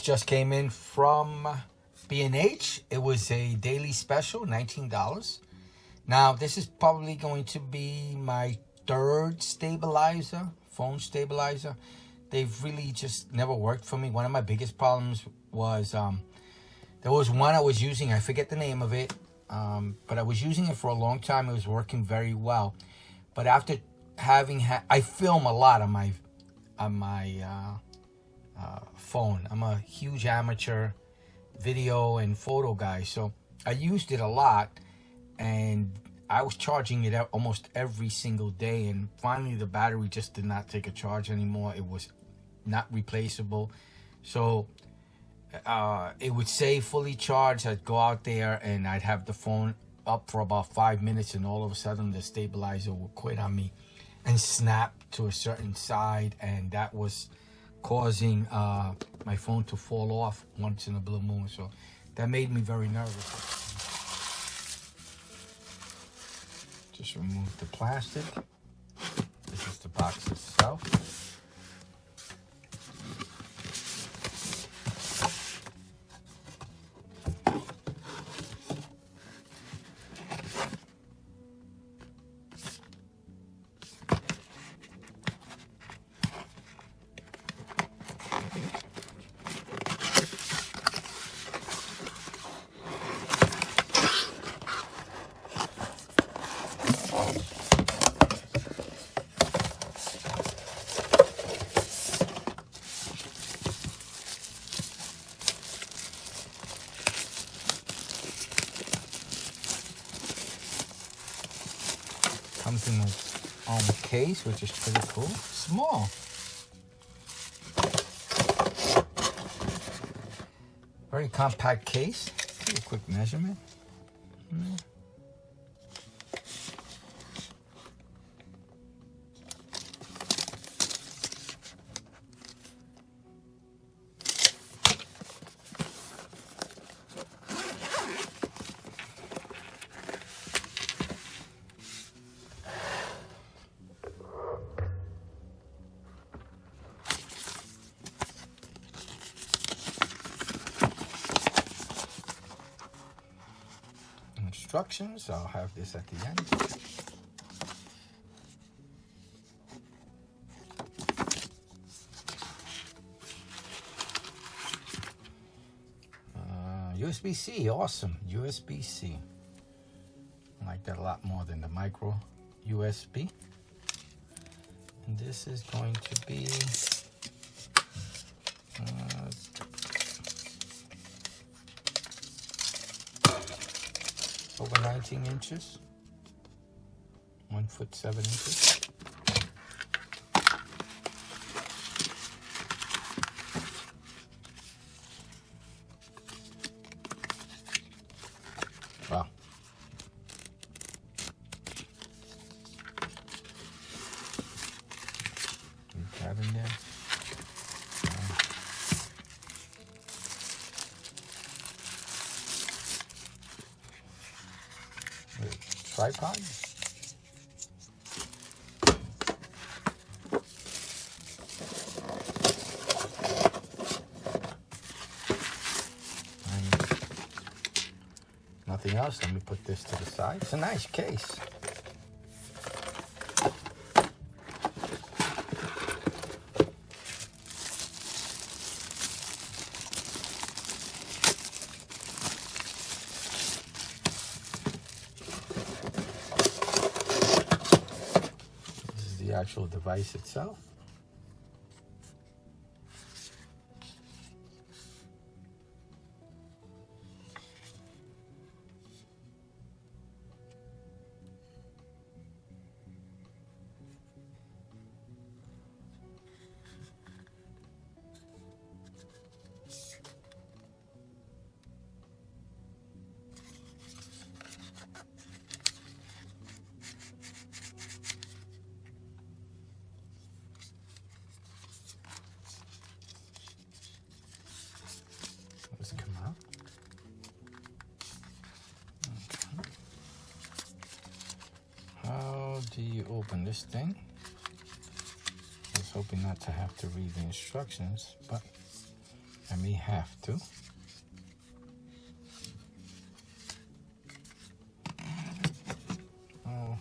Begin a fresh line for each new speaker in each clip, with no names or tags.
just came in from B&H. It was a daily special, $19. Now, this is probably going to be my third stabilizer, phone stabilizer. They've really just never worked for me. One of my biggest problems was there was one I was using. I forget the name of it, but I was using it for a long time. It was working very well. But after having I film a lot on my phone. I'm a huge amateur video and photo guy, so I used it a lot, and I was charging it out almost every single day, and finally the battery just did not take a charge anymore. It was not replaceable. So it would say fully charged. I'd go out there and I'd have the phone up for about 5 minutes, and all of a sudden the stabilizer would quit on me and snap to a certain side, and that was causing my phone to fall off once in a blue moon. So that made me very nervous. Just remove the plastic. This is the box itself. Comes in its own case, which is pretty cool. Small. Very compact case. Do a quick measurement. Instructions. I'll have this at the end. USB-C, awesome. USB-C. I like that a lot more than the micro USB. And this is going to be over 19 inches, 1 foot 7 inches. Wow. Keep that in there. Tripod. And nothing else. Let me put this to the side. It's a nice case. The actual device itself. Come out. Okay. How do you open this thing? I was hoping not to have to read the instructions, but I may have to. Oh,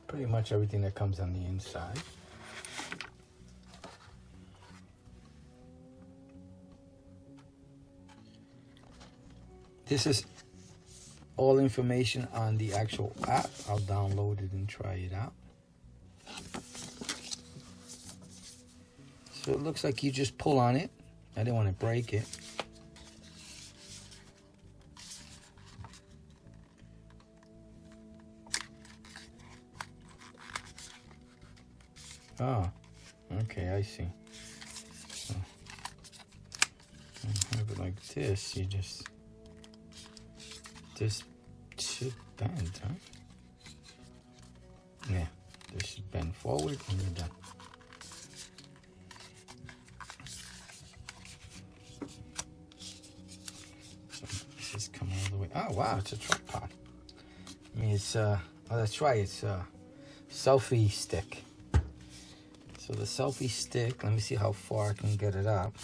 pretty much everything that comes on the inside. This is all information on the actual app. I'll download it and try it out. So it looks like you just pull on it. I didn't want to break it. Oh, okay, I see. So, have it like this, you just... This should bend, huh? Yeah, this should bend forward and you're done. So this has come all the way. Oh wow, it's a tripod. I mean, it's oh, that's right, it's a selfie stick. So the selfie stick, let me see how far I can get it up.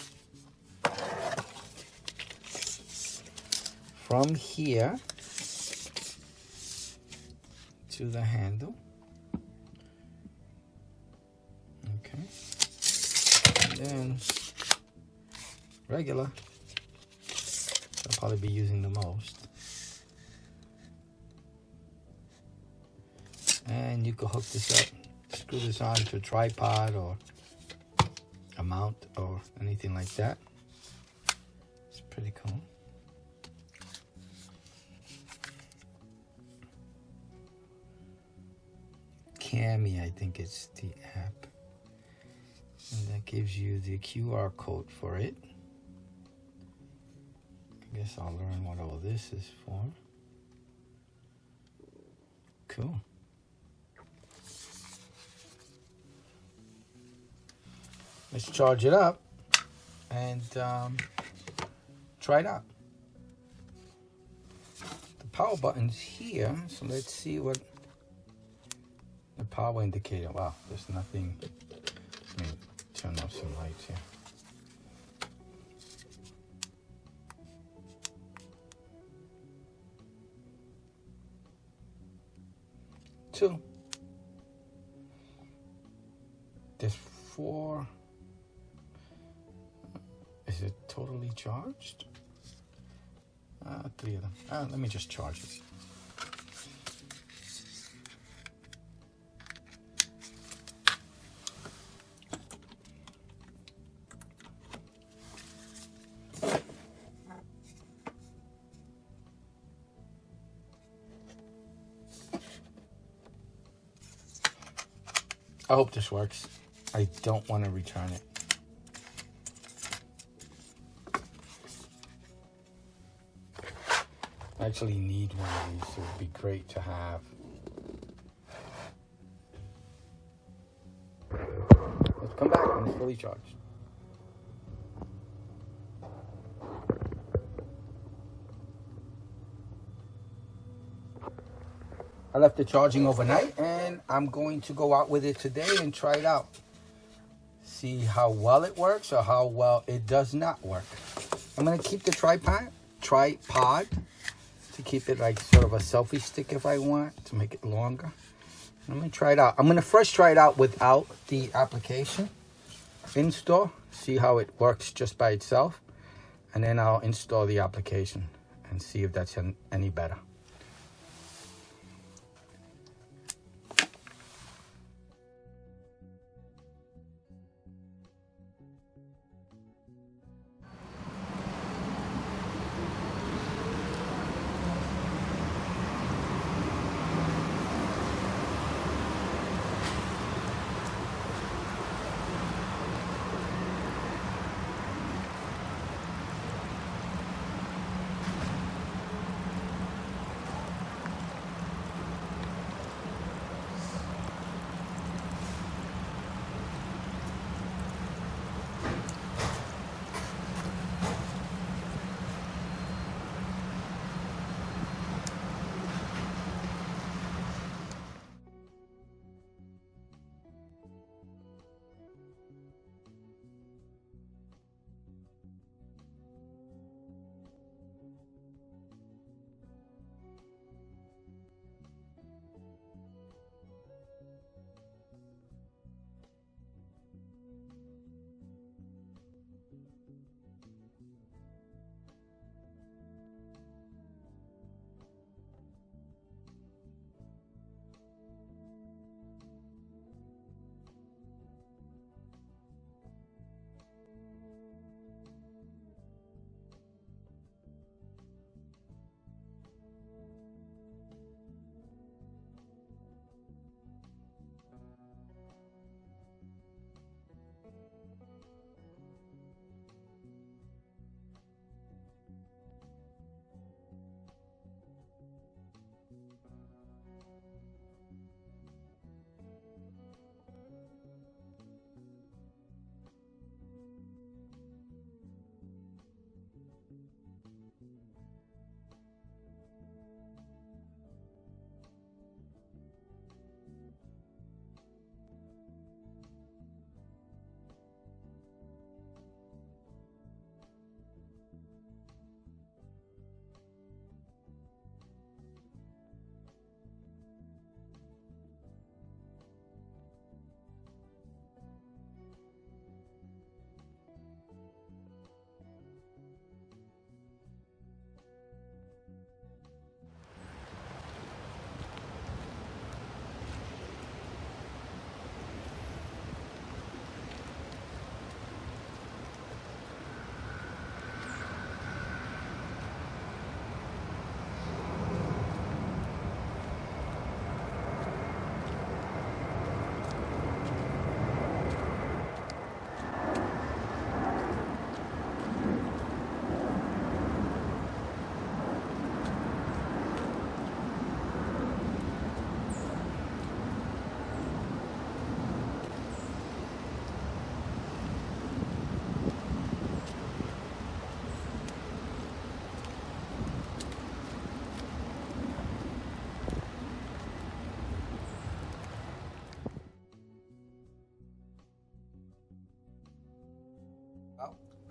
From here to the handle. Okay. And then regular. I'll probably be using the most. And you can hook this up, screw this on to a tripod or a mount or anything like that. It's pretty cool. Cami, I think it's the app, and that gives you the QR code for it. I guess I'll learn what all this is for. Cool. Let's charge it up and try it out. The power button's here, so let's see what the power indicator. Wow, there's nothing. Let me turn off some lights here. Two. There's 4. Is it totally charged? 3 of them. Let me just charge it. I hope this works. I don't want to return it. I actually need one of these. It would be great to have. Let's come back when it's fully charged. I left it charging overnight, and I'm going to go out with it today and try it out. See how well it works or how well it does not work. I'm going to keep the tripod to keep it like sort of a selfie stick if I want, to make it longer. I'm going to try it out. I'm going to first try it out without the application install, see how it works just by itself, and then I'll install the application and see if that's any better.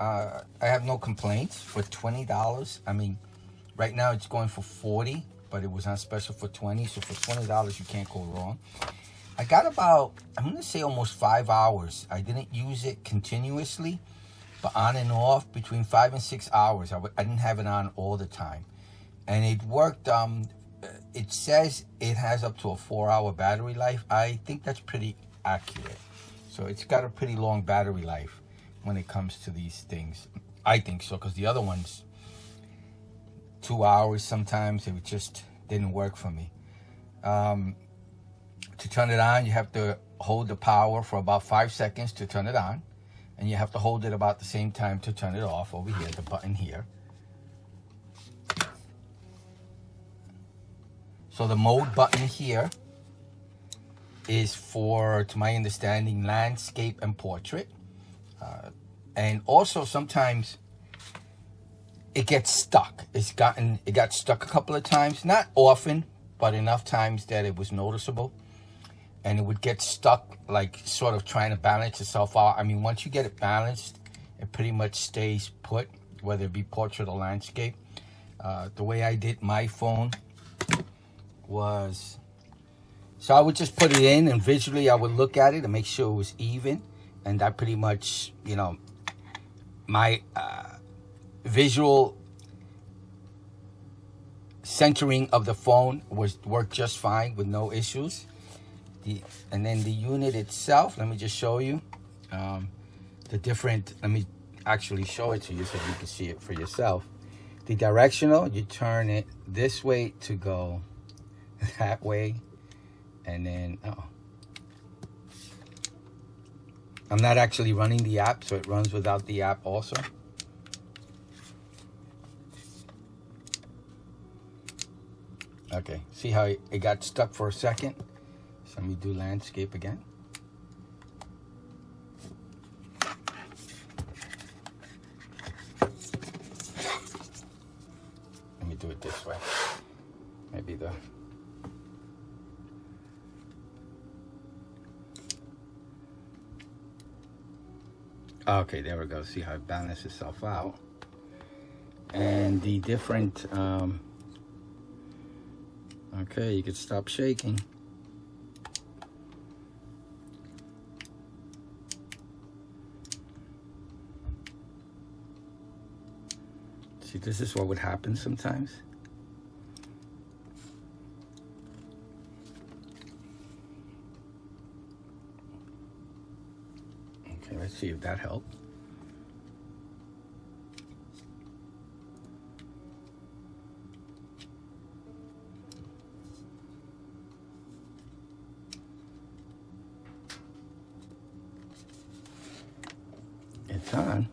I have no complaints for $20. I mean, right now it's going for $40, but it was on special for $20. So for $20, you can't go wrong. I got about, I'm going to say almost 5 hours. I didn't use it continuously, but on and off between 5 and 6 hours. I didn't have it on all the time. And it worked. It says it has up to a 4-hour battery life. I think that's pretty accurate. So it's got a pretty long battery life when it comes to these things. I think so, because the other ones, 2 hours sometimes, it just didn't work for me. To turn it on, you have to hold the power for about 5 seconds to turn it on. And you have to hold it about the same time to turn it off over here, the button here. So the mode button here is for, to my understanding, landscape and portrait. And also sometimes it gets stuck. It got stuck a couple of times, not often, but enough times that it was noticeable. And it would get stuck, like sort of trying to balance itself out. I mean, once you get it balanced, it pretty much stays put, whether it be portrait or landscape. The way I did my phone was, so I would just put it in, and visually I would look at it and make sure it was even. And that pretty much, you know, my visual centering of the phone worked just fine with no issues. And then the unit itself, let me just show you the different, let me actually show it to you so you can see it for yourself. The directional, you turn it this way to go that way, and then I'm not actually running the app, so it runs without the app also. Okay, see how it got stuck for a second? So let me do landscape again. Let me do it this way. Maybe the... Okay, there we go. See how it balances itself out. And the different... okay, you can stop shaking. See, this is what would happen sometimes. Okay, let's see if that helped. It's on.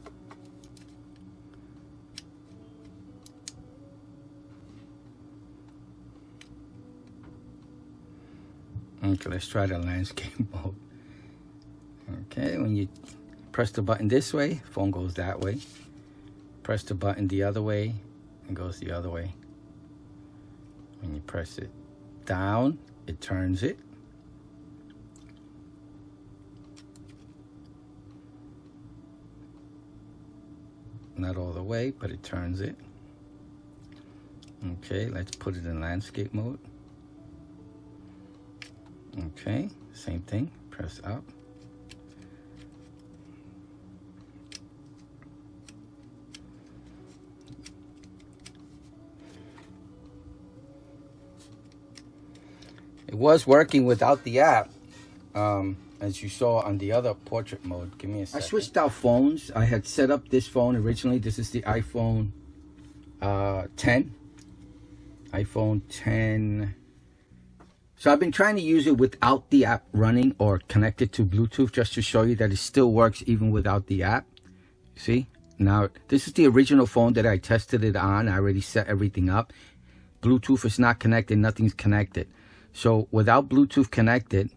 Okay, let's try the landscape mode. Okay, when you press the button this way, phone goes that way. Press the button the other way, it goes the other way. When you press it down, it turns it. Not all the way, but it turns it. Okay, let's put it in landscape mode. Okay, same thing, press up. It was working without the app, as you saw on the other portrait mode. Give me a second. I switched out phones. I had set up this phone originally. This is the iPhone 10. iPhone 10. So I've been trying to use it without the app running or connected to Bluetooth, just to show you that it still works even without the app. See? Now, this is the original phone that I tested it on. I already set everything up. Bluetooth is not connected. Nothing's connected. So without Bluetooth connected,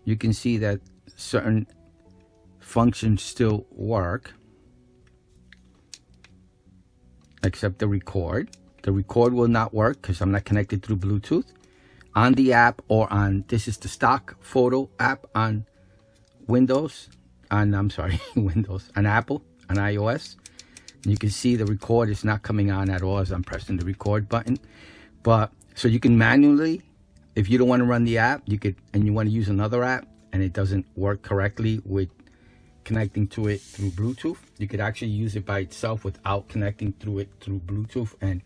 you can see that certain functions still work, except the record. The record will not work because I'm not connected through Bluetooth. On the app or on, this is the stock photo app on Windows, on, I'm sorry, Windows, on Apple, on iOS. And you can see the record is not coming on at all as I'm pressing the record button. But so you can manually, if you don't want to run the app, you could, and you want to use another app and it doesn't work correctly with connecting to it through Bluetooth, you could actually use it by itself without connecting through it through Bluetooth and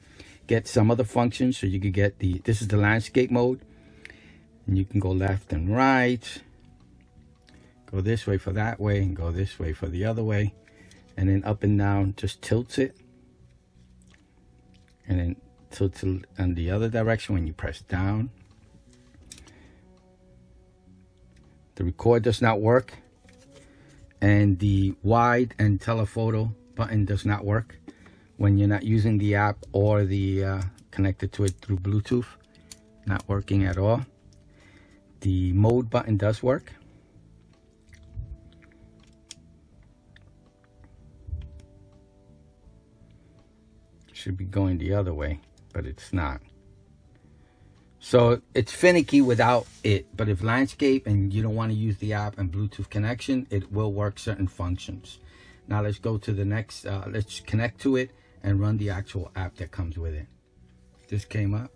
get some other functions. So you could get this is the landscape mode, and you can go left and right, go this way for that way, and go this way for the other way, and then up and down just tilts it, and then tilts it in the other direction when you press down. The record does not work, and the wide and telephoto button does not work when you're not using the app or the connected to it through Bluetooth. Not working at all. The mode button does work. Should be going the other way, but it's not. So it's finicky without it, but if landscape and you don't want to use the app and Bluetooth connection, it will work certain functions. Now let's go to the next, let's connect to it and run the actual app that comes with it. This came up.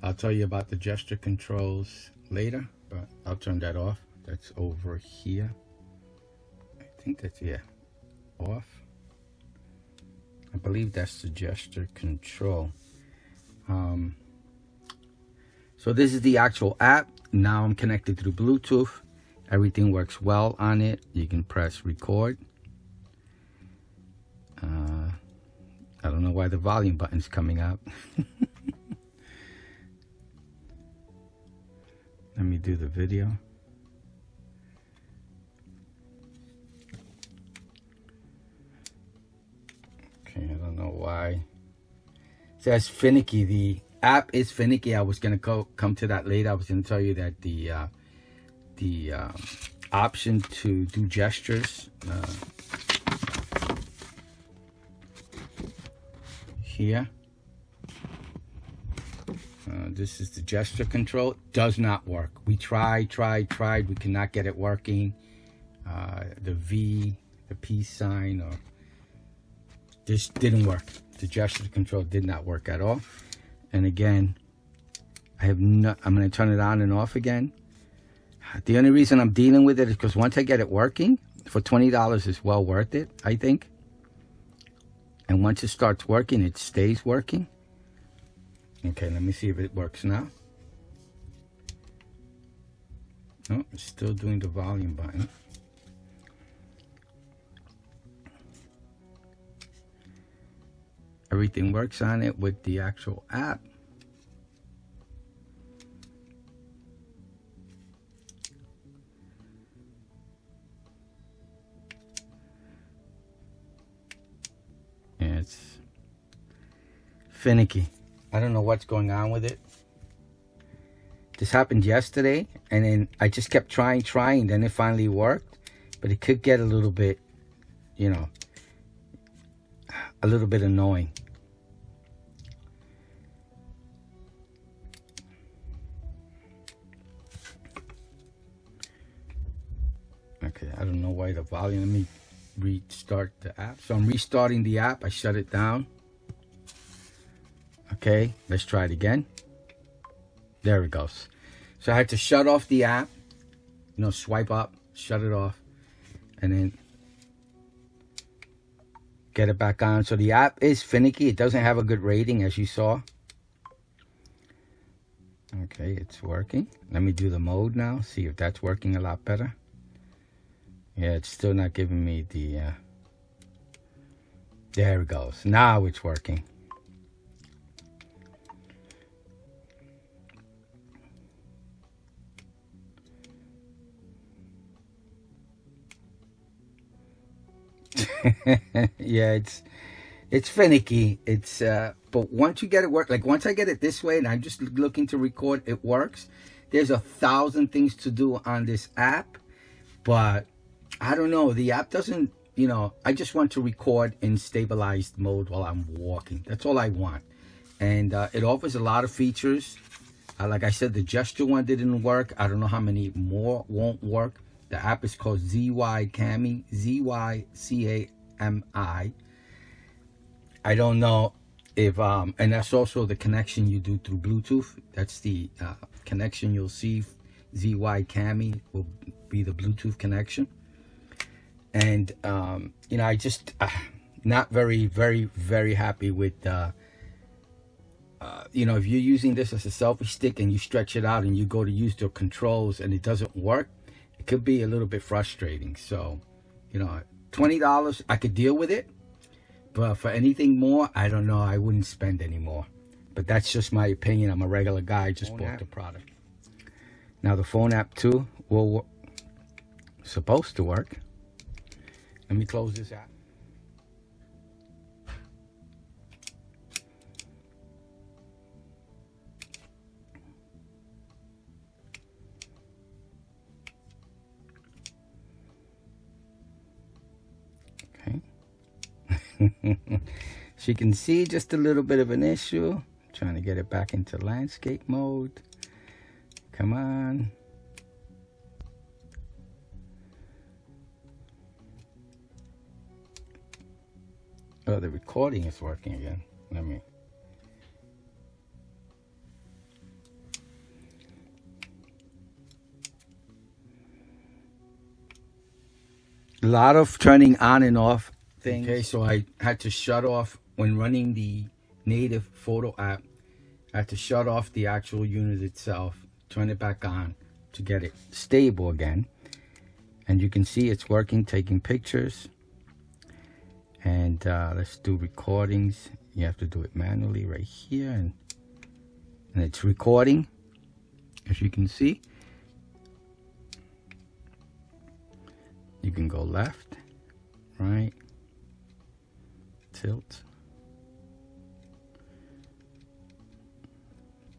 I'll tell you about the gesture controls later, but I'll turn that off. That's over here. I think that's, yeah, off. I believe that's the gesture control. So this is the actual app. Now I'm connected through Bluetooth. Everything works well on it. You can press record. I don't know why the volume button's coming up. Let me do the video. Okay, I don't know why. It says finicky. The app is finicky. I was gonna come to that later. I was gonna tell you that the option to do gestures here. This is the gesture control. Does not work. We tried. We cannot get it working. The V, the peace sign, or this didn't work. The gesture control did not work at all. And again, I'm going to turn it on and off again. The only reason I'm dealing with it is because once I get it working, for $20 is well worth it, I think. And once it starts working, it stays working. Okay, let me see if it works now. No, it's still doing the volume button. Everything works on it with the actual app. Yeah, it's finicky. I don't know what's going on with it. This happened yesterday, and then I just kept trying, then it finally worked. But it could get a little bit, you know, a little bit annoying. Okay, I don't know why the volume. Let me restart the app. So I'm restarting the app. I shut it down. Okay, let's try it again. There it goes. So I had to shut off the app, you know, swipe up, shut it off, and then get it back on. So the app is finicky. It doesn't have a good rating, as you saw. Okay, it's working. Let me do the mode now, see if that's working a lot better. Yeah, it's still not giving me the... there it goes. Now it's working. Yeah, it's finicky. It's but once you get it work, like once I get it this way and I'm just looking to record, it works. There's 1,000 things to do on this app, but I don't know, the app doesn't, you know, I just want to record in stabilized mode while I'm walking. That's all I want. And it offers a lot of features. Like I said, the gesture one didn't work. I don't know how many more won't work
The app is called Zycami, Zycami. I don't know if, and that's also the connection you do through Bluetooth. That's the connection you'll see. Zycami will be the Bluetooth connection. And, you know, I just not very happy with, you know, if you're using this as a selfie stick and you stretch it out and you go to use the controls and it doesn't work, it could be a little bit frustrating. So, you know, $20, I could deal with it. But for anything more, I don't know. I wouldn't spend any more. But that's just my opinion. I'm a regular guy. Just bought the product. Now the phone app too will supposed to work. Let me close this app. She can see just a little bit of an issue. Trying to get it back into landscape mode. Come on. Oh, the recording is working again. Let me. A lot of turning on and off things. Okay, so I had to shut off when running the native photo app. I had to shut off the actual unit itself, turn it back on to get it stable again. And you can see it's working, taking pictures. And let's do recordings. You have to do it manually right here, and it's recording, as you can see. You can go left, right, tilt.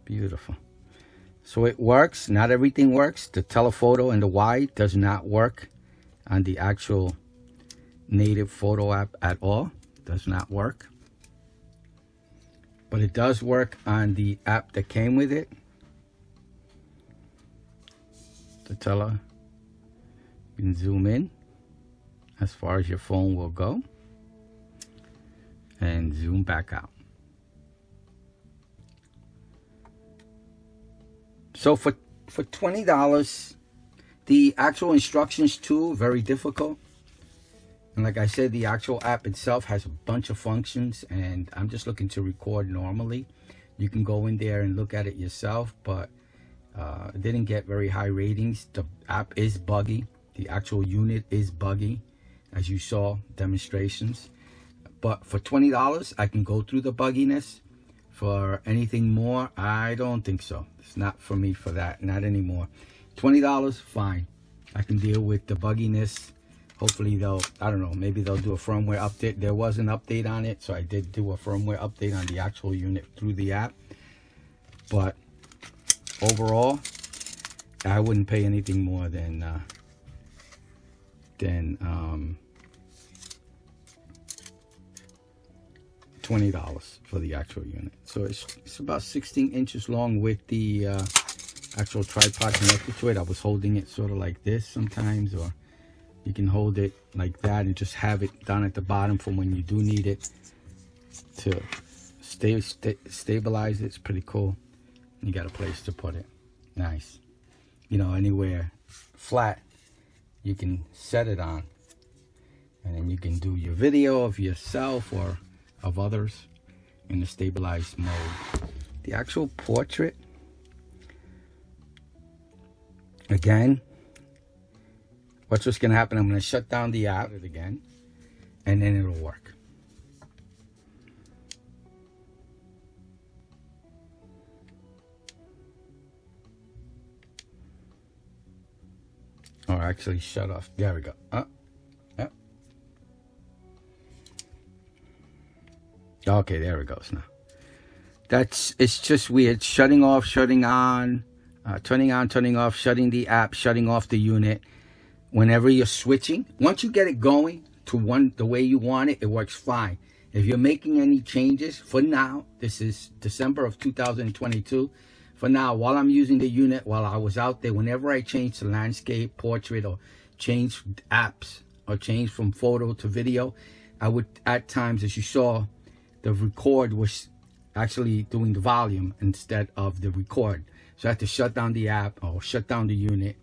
Beautiful. So it works. Not everything works. The telephoto and the wide does not work on the actual native photo app at all. Does not work. But it does work on the app that came with it. The tele. You can zoom in as far as your phone will go. And zoom back out. So for $20, the actual instructions too, very difficult. And like I said, the actual app itself has a bunch of functions, and I'm just looking to record normally. You can go in there and look at it yourself, but it didn't get very high ratings. The app is buggy. The actual unit is buggy, as you saw demonstrations. But for $20, I can go through the bugginess. For anything more, I don't think so. It's not for me for that, not anymore. $20, fine. I can deal with the bugginess. Hopefully they'll, I don't know, maybe they'll do a firmware update. There was an update on it, so I did do a firmware update on the actual unit through the app. But overall, I wouldn't pay anything more than $20 for the actual unit. So it's about 16 inches long with the actual tripod connected to it. I was holding it sort of like this sometimes, or you can hold it like that and just have it down at the bottom for when you do need it to stabilize it. It's pretty cool. You got a place to put it. Nice. You know, anywhere flat you can set it on, and then you can do your video of yourself or of others in the stabilized mode. The actual portrait, again, what's just gonna happen, I'm gonna shut down the app again, and then it'll work. Or actually shut off. There we go. Okay, there it goes now. It's just weird. Shutting off, shutting on, turning on, turning off, shutting the app, shutting off the unit. Whenever you're switching, once you get it going to the way you want it, it works fine. If you're making any changes, for now, this is December of 2022. For now, while I'm using the unit, while I was out there, whenever I change to landscape, portrait, or change apps or change from photo to video, I would, at times, as you saw, the record was actually doing the volume instead of the record. So I had to shut down the app or shut down the unit,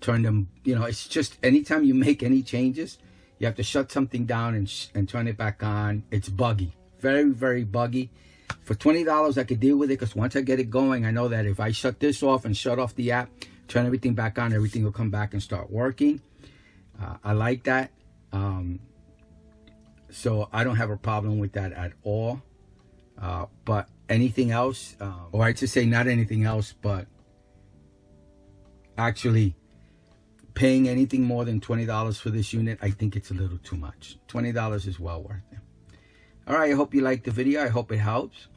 turn them, you know, it's just anytime you make any changes, you have to shut something down and turn it back on. It's buggy, very, very buggy. For $20, I could deal with it because once I get it going, I know that if I shut this off and shut off the app, turn everything back on, everything will come back and start working. I like that. So I don't have a problem with that at all. But anything else, or I should say not anything else, but actually paying anything more than $20 for this unit, I think it's a little too much. $20 is well worth it. All right, I hope you liked the video. I hope it helps.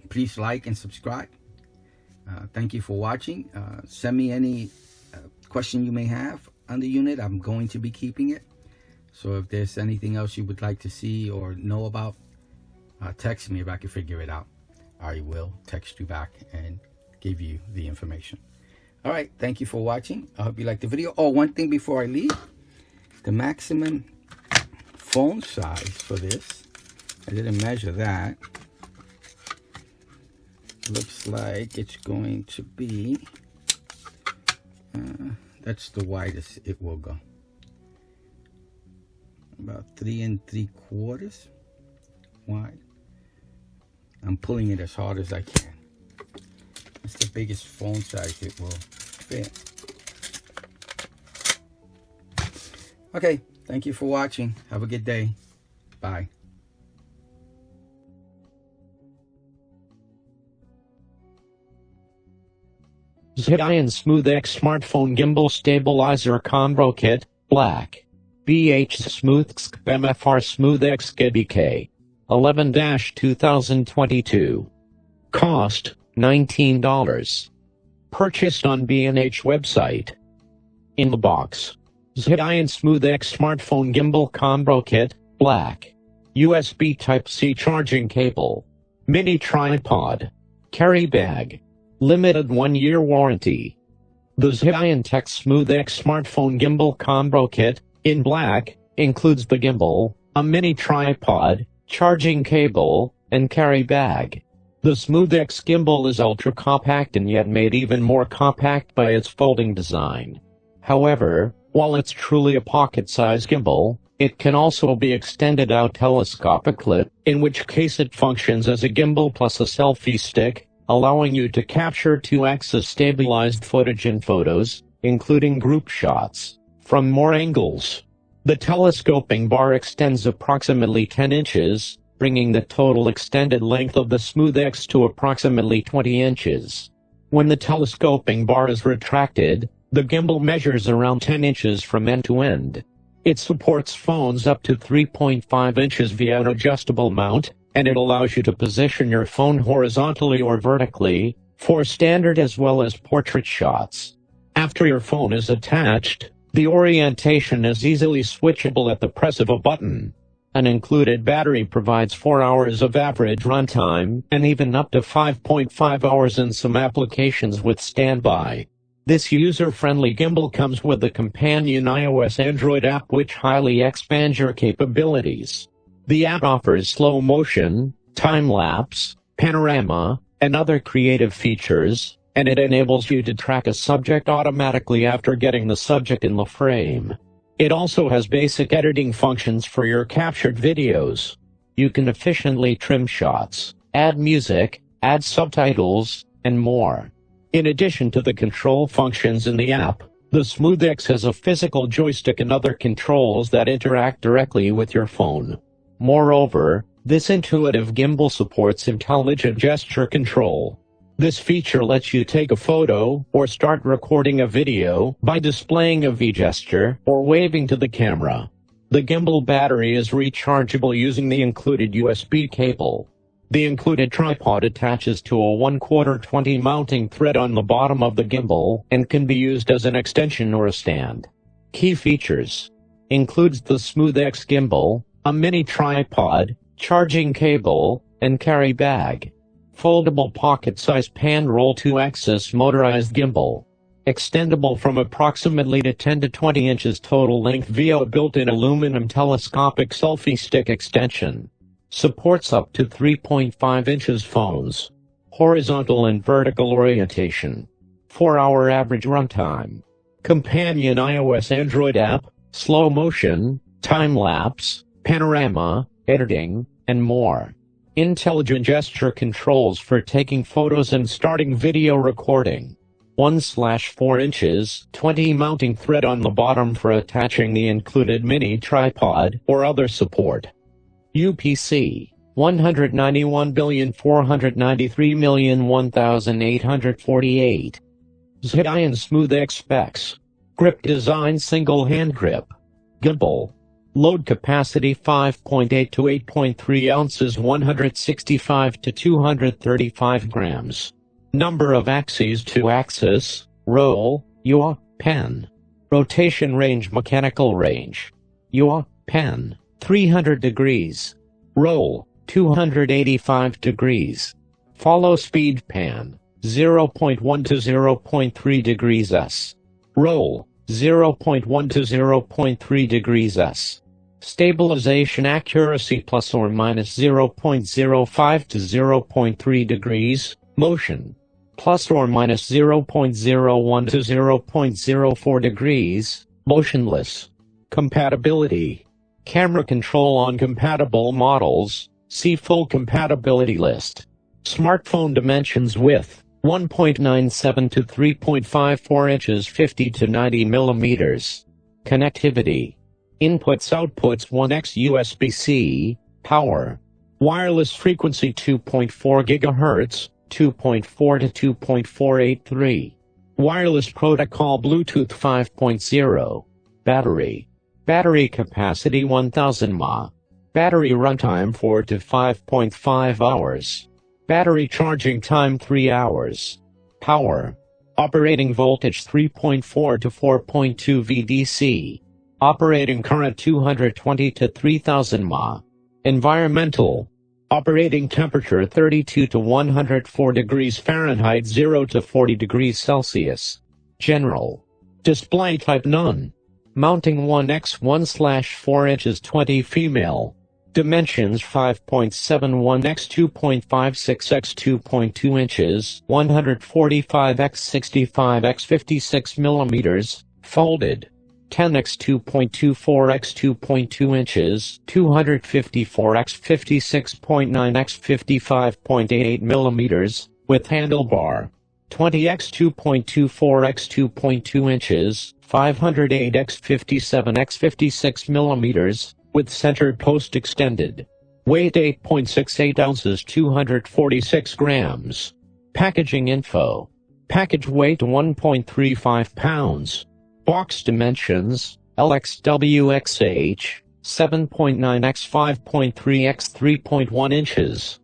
Please like and subscribe. Thank you for watching. Send me any question you may have on the unit. I'm going to be keeping it. So if there's anything else you would like to see or know about, text me if I can figure it out. I will text you back and give you the information. All right, thank you for watching. I hope you liked the video. Oh, one thing before I leave. The maximum phone size for this, I didn't measure that. Looks like it's going to be, that's the widest it will go. About 3 3/4 wide. I'm pulling it as hard as I can. That's the biggest phone size it will fit. Okay, thank you for watching. Have a good day. Bye.
Zhiyun SmoothX Smartphone Gimbal Stabilizer Combo Kit, Black. BH SmoothX MFR SmoothX GBK. 11-2022. Cost, $19. Purchased on B&H website. In the box. Zhiyun SmoothX Smartphone Gimbal Combo Kit, Black. USB Type-C charging cable. Mini tripod. Carry bag. Limited 1-year warranty. The Zhiyun Tech SmoothX Smartphone Gimbal Combo Kit, in black, includes the gimbal, a mini tripod, charging cable, and carry bag. The SmoothX gimbal is ultra compact and yet made even more compact by its folding design. However, while it's truly a pocket-sized gimbal, it can also be extended out telescopically, in which case it functions as a gimbal plus a selfie stick, allowing you to capture 2-axis stabilized footage and photos, including group shots, from more angles. The telescoping bar extends approximately 10 inches, bringing the total extended length of the SmoothX to approximately 20 inches. When the telescoping bar is retracted, the gimbal measures around 10 inches from end to end. It supports phones up to 3.5 inches via an adjustable mount, and it allows you to position your phone horizontally or vertically, for standard as well as portrait shots. After your phone is attached, the orientation is easily switchable at the press of a button. An included battery provides 4 hours of average runtime, and even up to 5.5 hours in some applications with standby. This user-friendly gimbal comes with a companion iOS Android app which highly expands your capabilities. The app offers slow motion, time-lapse, panorama, and other creative features, and it enables you to track a subject automatically after getting the subject in the frame. It also has basic editing functions for your captured videos. You can efficiently trim shots, add music, add subtitles, and more. In addition to the control functions in the app, the SmoothX has a physical joystick and other controls that interact directly with your phone. Moreover, this intuitive gimbal supports intelligent gesture control. This feature lets you take a photo or start recording a video by displaying a V-gesture or waving to the camera. The gimbal battery is rechargeable using the included USB cable. The included tripod attaches to a 1/4 20 mounting thread on the bottom of the gimbal and can be used as an extension or a stand. Key features includes the SmoothX gimbal, a mini tripod, charging cable, and carry bag. Foldable pocket-sized pan-roll 2-axis motorized gimbal. Extendable from approximately to 10 to 20 inches total length via a built-in aluminum telescopic selfie stick extension. Supports up to 3.5 inches phones. Horizontal and vertical orientation. 4-hour average runtime. Companion iOS Android app, slow motion, time-lapse, panorama, editing, and more. Intelligent gesture controls for taking photos and starting video recording. 1/4 inches, 20 mounting thread on the bottom for attaching the included mini tripod or other support. UPC 191,493,001,848. Zhiyun Smooth X specs. Grip design single hand grip. Gimbal. Load capacity 5.8 to 8.3 ounces 165 to 235 grams. Number of axes 2 axis, roll, yaw, pen. Rotation range mechanical range. Yaw, pen, 300 degrees. Roll, 285 degrees. Follow speed pan, 0.1 to 0.3 degrees S. Roll, 0.1 to 0.3 degrees S. Stabilization accuracy plus or minus 0.05 to 0.3 degrees. Motion, plus or minus 0.01 to 0.04 degrees, motionless. Compatibility. Camera control on compatible models, see full compatibility list. Smartphone dimensions width, 1.97 to 3.54 inches 50 to 90 millimeters. Connectivity. Inputs/outputs 1x USB-C, power. Wireless frequency 2.4 GHz, 2.4 to 2.483. Wireless protocol Bluetooth 5.0. Battery. Battery capacity 1000 mAh. Battery runtime 4 to 5.5 hours. Battery charging time 3 hours. Power. Operating voltage 3.4 to 4.2 VDC. Operating current 220 to 3000 mAh. Environmental. Operating temperature 32 to 104 degrees Fahrenheit 0 to 40 degrees Celsius. General. Display type none. Mounting 1x 1/4 inches 20 female. Dimensions 5.71 x 2.56 x 2.2 inches 145 x 65 x 56 millimeters. Folded. 10x 2.24 x 2.2 inches 254 x 56.9 x 55.88 millimeters, with handlebar. 20x 2.24 x 2.2 inches 508 x 57 x 56 millimeters, with center post extended. Weight 8.68 ounces 246 grams. Packaging info. Package weight 1.35 pounds. Box dimensions, LXWXH, 7.9 x 5.3 x 3.1 inches.